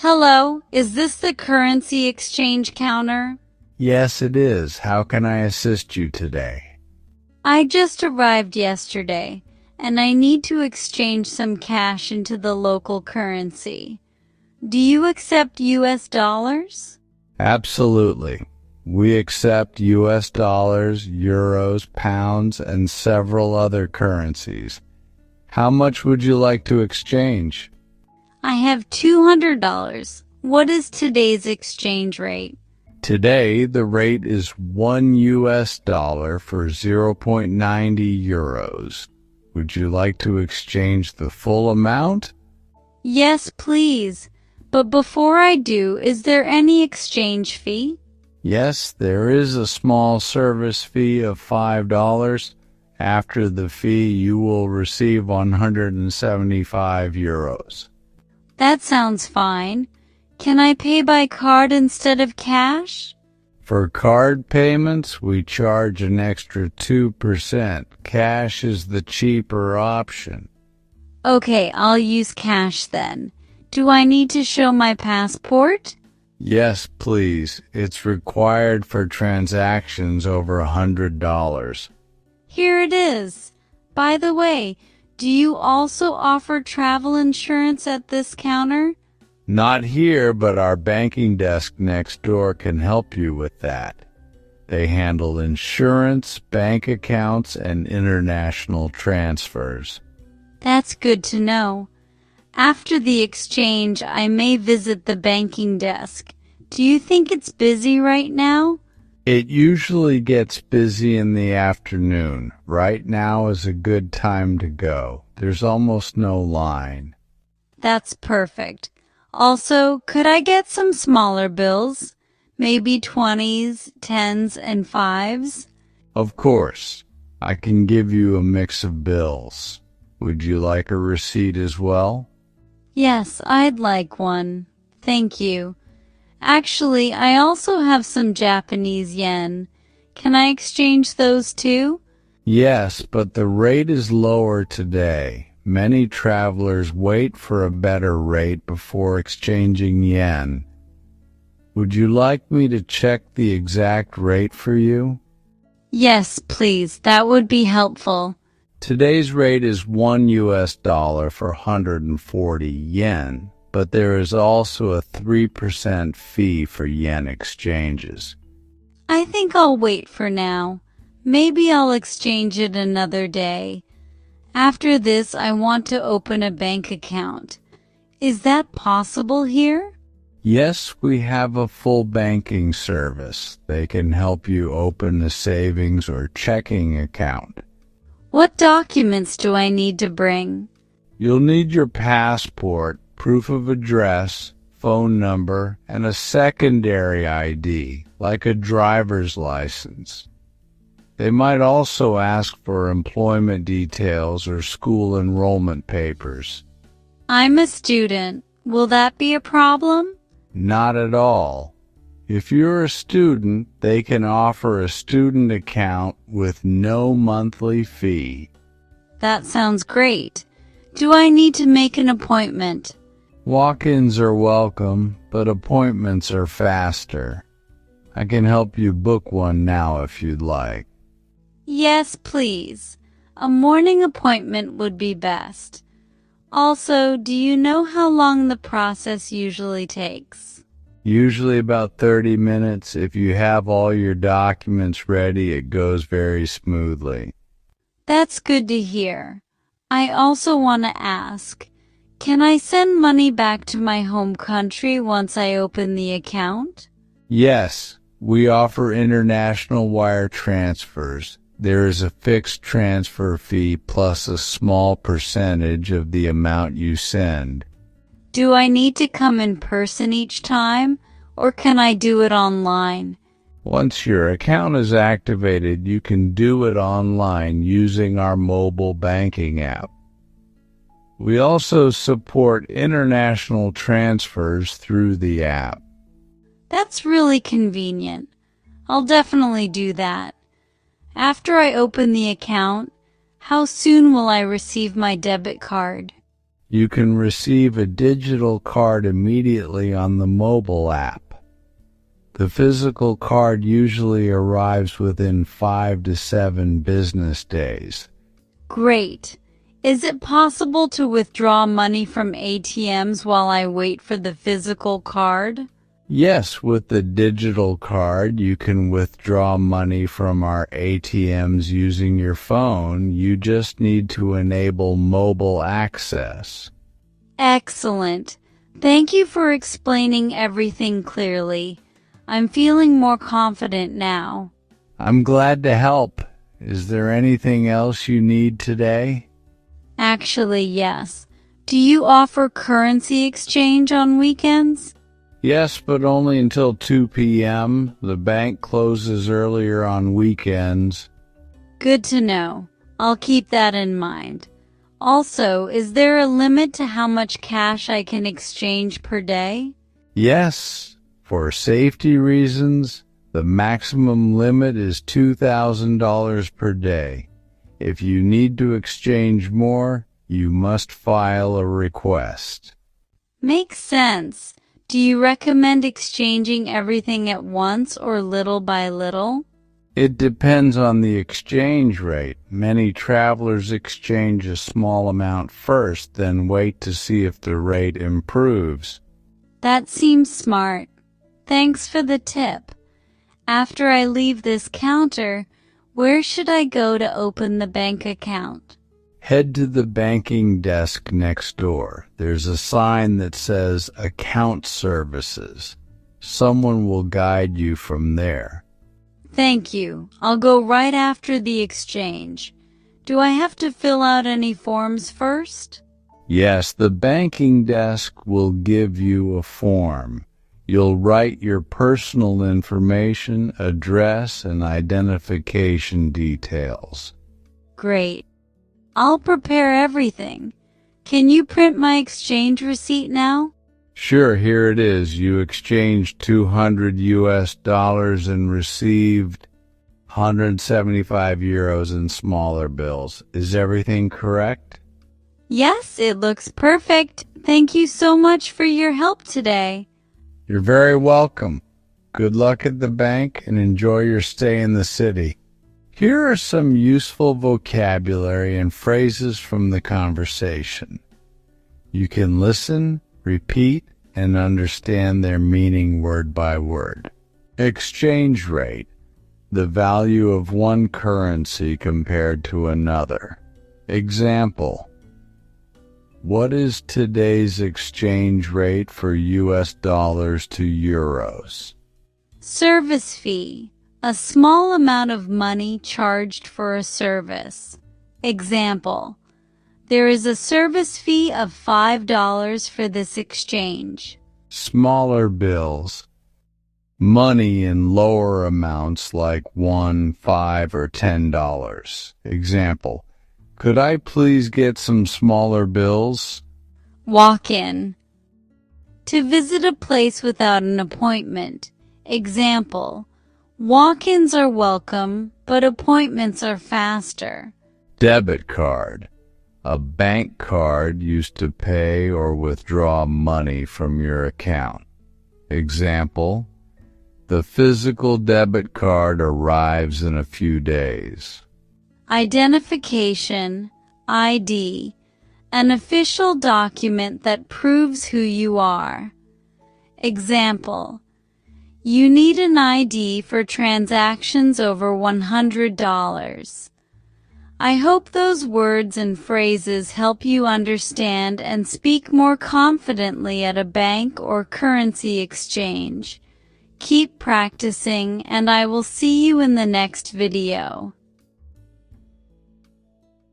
Hello, is this the currency exchange counter? Yes, it is. How can I assist you today? I just arrived yesterday, and I need to exchange some cash into the local currency. Do you accept US dollars? Absolutely. We accept US dollars, euros, pounds, and several other currencies. How much would you like to exchange? I have $200. What is today's exchange rate? Today, the rate is 1 US dollar for 0.90 euros. Would you like to exchange the full amount? Yes, please. But before I do, is there any exchange fee? Yes, there is a small service fee of $5. After the fee, you will receive 175 euros. That sounds fine. Can I pay by card instead of cash? For card payments, we charge an extra 2%. Cash is the cheaper option. Okay, I'll use cash then. Do I need to show my passport? Yes, please. It's required for transactions over $100. Here it is. By the way, do you also offer travel insurance at this counter? Not here, but our banking desk next door can help you with that. They handle insurance, bank accounts, and international transfers. That's good to know. After the exchange, I may visit the banking desk. Do you think it's busy right now? It usually gets busy in the afternoon. Right now is a good time to go. There's almost no line. That's perfect. Also, could I get some smaller bills? Maybe 20s, 10s, and 5s? Of course, I can give you a mix of bills. Would you like a receipt as well? Yes, I'd like one. Thank you. Actually, I also have some Japanese yen. Can I exchange those too? Yes, but the rate is lower today. Many travelers wait for a better rate before exchanging yen. Would you like me to check the exact rate for you? Yes, please. That would be helpful. Today's rate is 1 US dollar for 140 yen, but there is also a 3% fee for yen exchanges. I think I'll wait for now. Maybe I'll exchange it another day. After this, I want to open a bank account. Is that possible here? Yes, we have a full banking service. They can help you open a savings or checking account. What documents do I need to bring? You'll need your passport, proof of address, phone number, and a secondary ID, like a driver's license. They might also ask for employment details or school enrollment papers. I'm a student. Will that be a problem? Not at all. If you're a student, they can offer a student account with no monthly fee. That sounds great. Do I need to make an appointment? Walk-ins are welcome, but appointments are faster. I can help you book one now if you'd like. Yes, please. A morning appointment would be best. Also, do you know how long the process usually takes? Usually about 30 minutes. If you have all your documents ready, it goes very smoothly. That's good to hear. I also want to ask, can I send money back to my home country once I open the account? Yes, we offer international wire transfers. There is a fixed transfer fee plus a small percentage of the amount you send. Do I need to come in person each time, or can I do it online? Once your account is activated, you can do it online using our mobile banking app. We also support international transfers through the app. That's really convenient. I'll definitely do that. After I open the account, how soon will I receive my debit card? You can receive a digital card immediately on the mobile app. The physical card usually arrives within 5 to 7 business days. Great. Is it possible to withdraw money from ATMs while I wait for the physical card? Yes, with the digital card, you can withdraw money from our ATMs using your phone. You just need to enable mobile access. Excellent. Thank you for explaining everything clearly. I'm feeling more confident now. I'm glad to help. Is there anything else you need today? Actually, yes. Do you offer currency exchange on weekends? Yes, but only until 2 p.m. The bank closes earlier on weekends. Good to know. I'll keep that in mind. Also, is there a limit to how much cash I can exchange per day? Yes, for safety reasons, the maximum limit is $2,000 per day. If you need to exchange more, you must file a request. Makes sense. Do you recommend exchanging everything at once or little by little? It depends on the exchange rate. Many travelers exchange a small amount first, then wait to see if the rate improves. That seems smart. Thanks for the tip. After I leave this counter, where should I go to open the bank account? Head to the banking desk next door. There's a sign that says Account Services. Someone will guide you from there. Thank you. I'll go right after the exchange. Do I have to fill out any forms first? Yes, the banking desk will give you a form. You'll write your personal information, address, and identification details. Great. I'll prepare everything. Can you print my exchange receipt now? Sure, here it is. You exchanged $200 and received 175 euros in smaller bills. Is everything correct? Yes, it looks perfect. Thank you so much for your help today. You're very welcome. Good luck at the bank and enjoy your stay in the city. Here are some useful vocabulary and phrases from the conversation. You can listen, repeat, and understand their meaning word by word. Exchange rate, the value of one currency compared to another. Example: what is today's exchange rate for US dollars to euros? Service fee, a small amount of money charged for a service. Example: there is a service fee of $5 for this exchange. Smaller bills, money in lower amounts like $1, $5, or $10. Example: could I please get some smaller bills? Walk-in, to visit a place without an appointment. Example: walk-ins are welcome, but appointments are faster. Debit card, a bank card used to pay or withdraw money from your account. Example: the physical debit card arrives in a few days. Identification, ID, an official document that proves who you are. Example: you need an ID for transactions over $100. I hope those words and phrases help you understand and speak more confidently at a bank or currency exchange. Keep practicing, and I will see you in the next video.